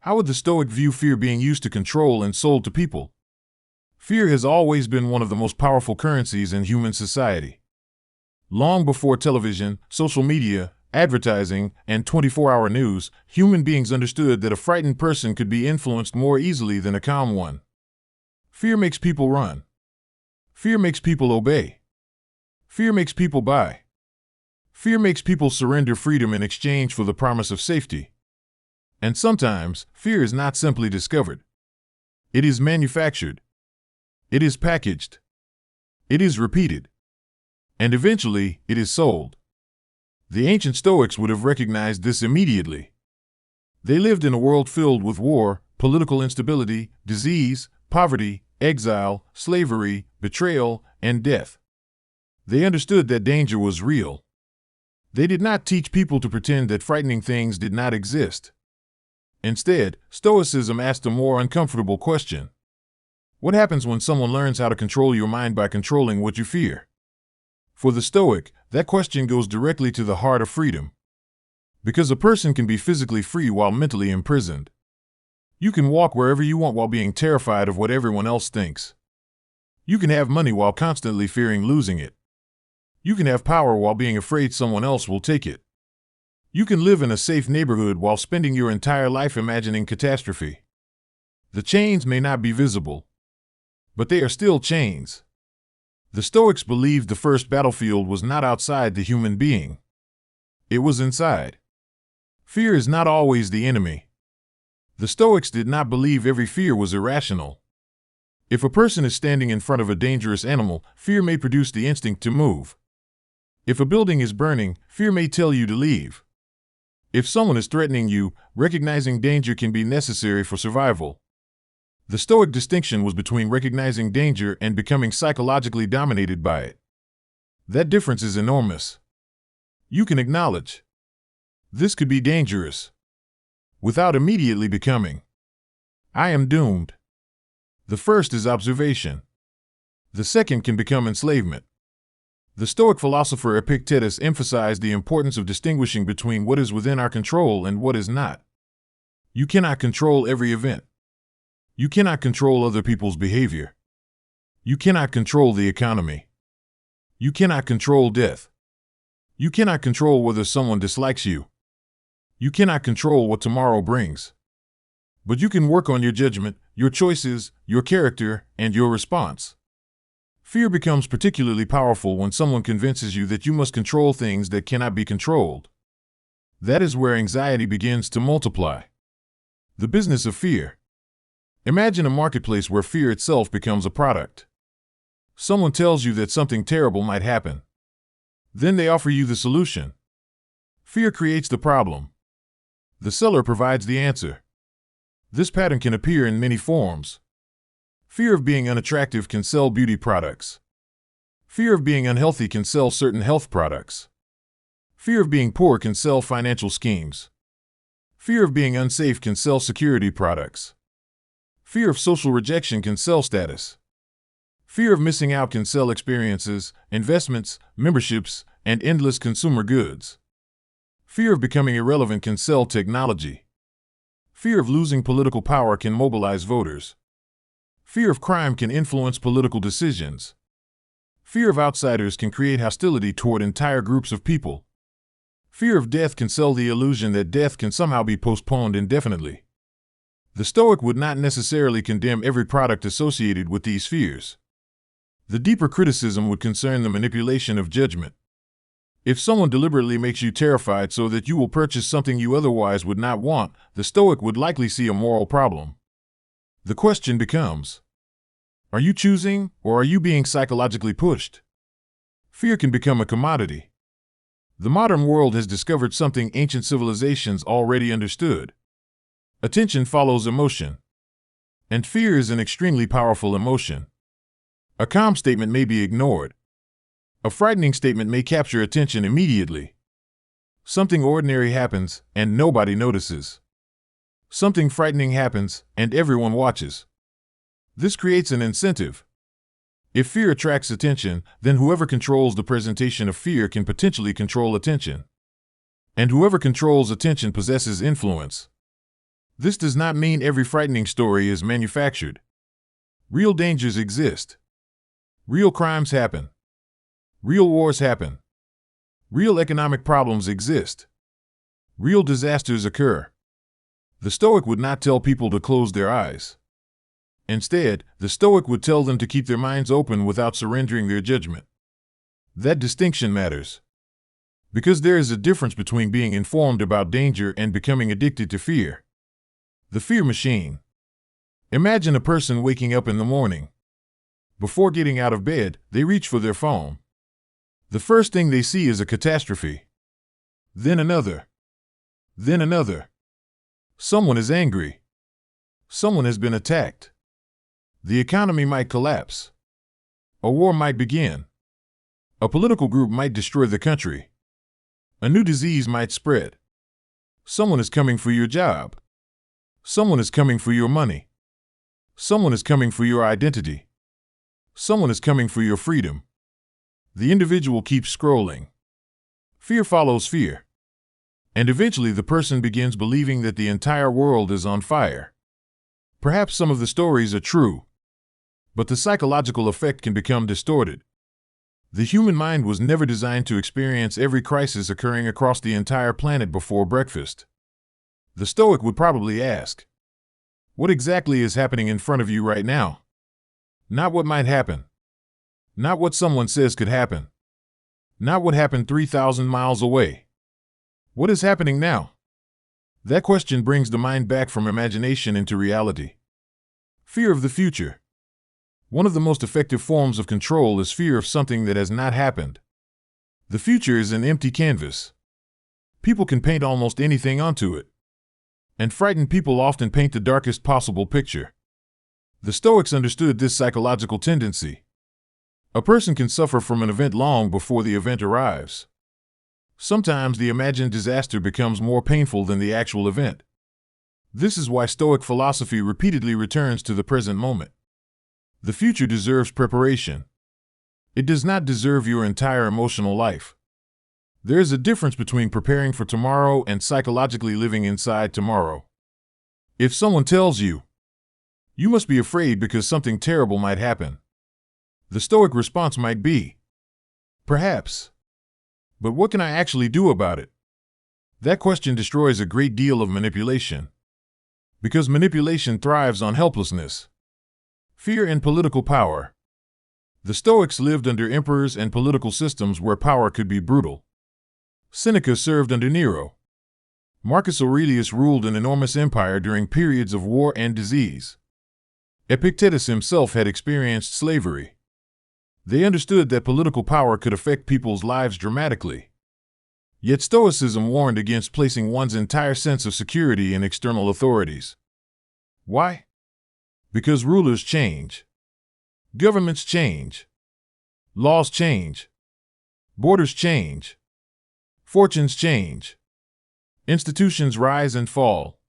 How would the Stoic view fear being used to control and sold to people? Fear has always been one of the most powerful currencies in human society. Long before television, social media, advertising, and 24-hour news, human beings understood that a frightened person could be influenced more easily than a calm one. Fear makes people run. Fear makes people obey. Fear makes people buy. Fear makes people surrender freedom in exchange for the promise of safety. And sometimes, fear is not simply discovered. It is manufactured. It is packaged. It is repeated. And eventually, it is sold. The ancient Stoics would have recognized this immediately. They lived in a world filled with war, political instability, disease, poverty, exile, slavery, betrayal, and death. They understood that danger was real. They did not teach people to pretend that frightening things did not exist. Instead, Stoicism asked a more uncomfortable question. What happens when someone learns how to control your mind by controlling what you fear? For the Stoic, that question goes directly to the heart of freedom. Because a person can be physically free while mentally imprisoned. You can walk wherever you want while being terrified of what everyone else thinks. You can have money while constantly fearing losing it. You can have power while being afraid someone else will take it. You can live in a safe neighborhood while spending your entire life imagining catastrophe. The chains may not be visible, but they are still chains. The Stoics believed the first battlefield was not outside the human being. It was inside. Fear is not always the enemy. The Stoics did not believe every fear was irrational. If a person is standing in front of a dangerous animal, fear may produce the instinct to move. If a building is burning, fear may tell you to leave. If someone is threatening you, recognizing danger can be necessary for survival. The Stoic distinction was between recognizing danger and becoming psychologically dominated by it. That difference is enormous. You can acknowledge, this could be dangerous, without immediately becoming, I am doomed. The first is observation. The second can become enslavement. The Stoic philosopher Epictetus emphasized the importance of distinguishing between what is within our control and what is not. You cannot control every event. You cannot control other people's behavior. You cannot control the economy. You cannot control death. You cannot control whether someone dislikes you. You cannot control what tomorrow brings. But you can work on your judgment, your choices, your character, and your response. Fear becomes particularly powerful when someone convinces you that you must control things that cannot be controlled. That is where anxiety begins to multiply. The business of fear. Imagine a marketplace where fear itself becomes a product. Someone tells you that something terrible might happen. Then they offer you the solution. Fear creates the problem. The seller provides the answer. This pattern can appear in many forms. Fear of being unattractive can sell beauty products. Fear of being unhealthy can sell certain health products. Fear of being poor can sell financial schemes. Fear of being unsafe can sell security products. Fear of social rejection can sell status. Fear of missing out can sell experiences, investments, memberships, and endless consumer goods. Fear of becoming irrelevant can sell technology. Fear of losing political power can mobilize voters. Fear of crime can influence political decisions. Fear of outsiders can create hostility toward entire groups of people. Fear of death can sell the illusion that death can somehow be postponed indefinitely. The Stoic would not necessarily condemn every product associated with these fears. The deeper criticism would concern the manipulation of judgment. If someone deliberately makes you terrified so that you will purchase something you otherwise would not want, the Stoic would likely see a moral problem. The question becomes, are you choosing, or are you being psychologically pushed? Fear can become a commodity. The modern world has discovered something ancient civilizations already understood. Attention follows emotion. And fear is an extremely powerful emotion. A calm statement may be ignored. A frightening statement may capture attention immediately. Something ordinary happens, and nobody notices. Something frightening happens, and everyone watches. This creates an incentive. If fear attracts attention, then whoever controls the presentation of fear can potentially control attention. And whoever controls attention possesses influence. This does not mean every frightening story is manufactured. Real dangers exist. Real crimes happen. Real wars happen. Real economic problems exist. Real disasters occur. The Stoic would not tell people to close their eyes. Instead, the Stoic would tell them to keep their minds open without surrendering their judgment. That distinction matters. Because there is a difference between being informed about danger and becoming addicted to fear. The fear machine. Imagine a person waking up in the morning. Before getting out of bed, they reach for their phone. The first thing they see is a catastrophe. Then another. Then another. Someone is angry. Someone has been attacked. The economy might collapse. A war might begin. A political group might destroy the country. A new disease might spread. Someone is coming for your job. Someone is coming for your money. Someone is coming for your identity. Someone is coming for your freedom. The individual keeps scrolling. Fear follows fear. And eventually the person begins believing that the entire world is on fire. Perhaps some of the stories are true, but the psychological effect can become distorted. The human mind was never designed to experience every crisis occurring across the entire planet before breakfast. The Stoic would probably ask, what exactly is happening in front of you right now? Not what might happen. Not what someone says could happen. Not what happened 3,000 miles away. What is happening now? That question brings the mind back from imagination into reality. Fear of the future. One of the most effective forms of control is fear of something that has not happened. The future is an empty canvas. People can paint almost anything onto it. And frightened people often paint the darkest possible picture. The Stoics understood this psychological tendency. A person can suffer from an event long before the event arrives. Sometimes the imagined disaster becomes more painful than the actual event. This is why Stoic philosophy repeatedly returns to the present moment. The future deserves preparation. It does not deserve your entire emotional life. There is a difference between preparing for tomorrow and psychologically living inside tomorrow. If someone tells you, you must be afraid because something terrible might happen, the Stoic response might be, perhaps. But what can I actually do about it? That question destroys a great deal of manipulation. Because manipulation thrives on helplessness. Fear and political power. The Stoics lived under emperors and political systems where power could be brutal. Seneca served under Nero. Marcus Aurelius ruled an enormous empire during periods of war and disease. Epictetus himself had experienced slavery. They understood that political power could affect people's lives dramatically. Yet Stoicism warned against placing one's entire sense of security in external authorities. Why? Because rulers change. Governments change. Laws change. Borders change. Fortunes change. Institutions rise and fall.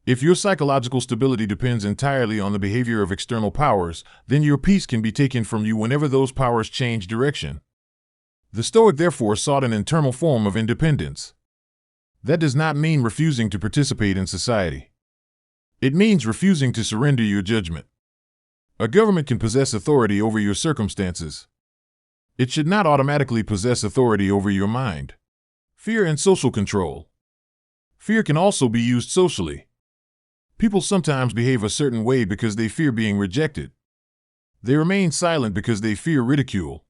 If your psychological stability depends entirely on the behavior of external powers, then your peace can be taken from you whenever those powers change direction. The Stoic therefore sought an internal form of independence. That does not mean refusing to participate in society. It means refusing to surrender your judgment. A government can possess authority over your circumstances. It should not automatically possess authority over your mind. Fear and social control. Fear can also be used socially. People sometimes behave a certain way because they fear being rejected. They remain silent because they fear ridicule.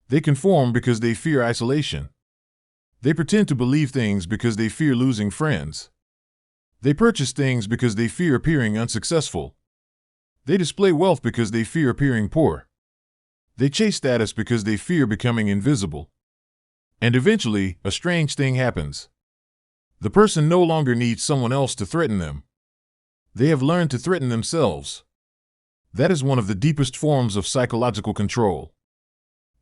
They conform because they fear isolation. They pretend to believe things because they fear losing friends. They purchase things because they fear appearing unsuccessful. They display wealth because they fear appearing poor. They chase status because they fear becoming invisible. And eventually, a strange thing happens. The person no longer needs someone else to threaten them. They have learned to threaten themselves. That is one of the deepest forms of psychological control.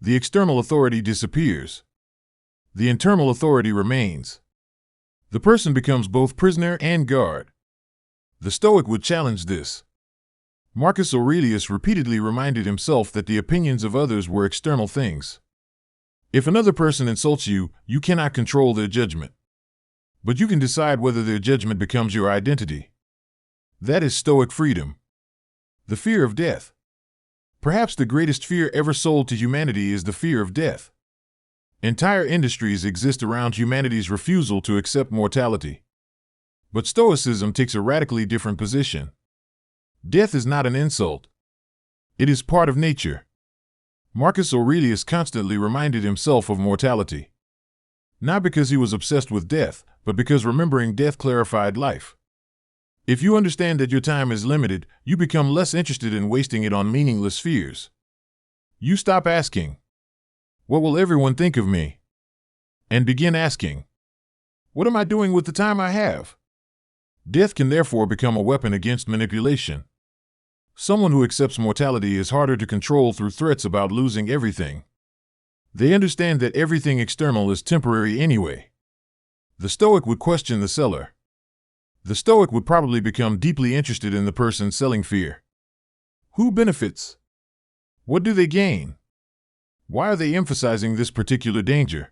The external authority disappears. The internal authority remains. The person becomes both prisoner and guard. The Stoic would challenge this. Marcus Aurelius repeatedly reminded himself that the opinions of others were external things. If another person insults you, you cannot control their judgment. but you can decide whether their judgment becomes your identity. That is Stoic freedom. The fear of death. Perhaps the greatest fear ever sold to humanity is the fear of death. Entire industries exist around humanity's refusal to accept mortality. But Stoicism takes a radically different position. Death is not an insult. It is part of nature. Marcus Aurelius constantly reminded himself of mortality. Not because he was obsessed with death, but because remembering death clarified life. If you understand that your time is limited, you become less interested in wasting it on meaningless fears. You stop asking, "What will everyone think of me?" and begin asking, "What am I doing with the time I have?" Death can therefore become a weapon against manipulation. Someone who accepts mortality is harder to control through threats about losing everything. They understand that everything external is temporary anyway. The Stoic would question the seller. The Stoic would probably become deeply interested in the person selling fear. Who benefits? What do they gain? Why are they emphasizing this particular danger?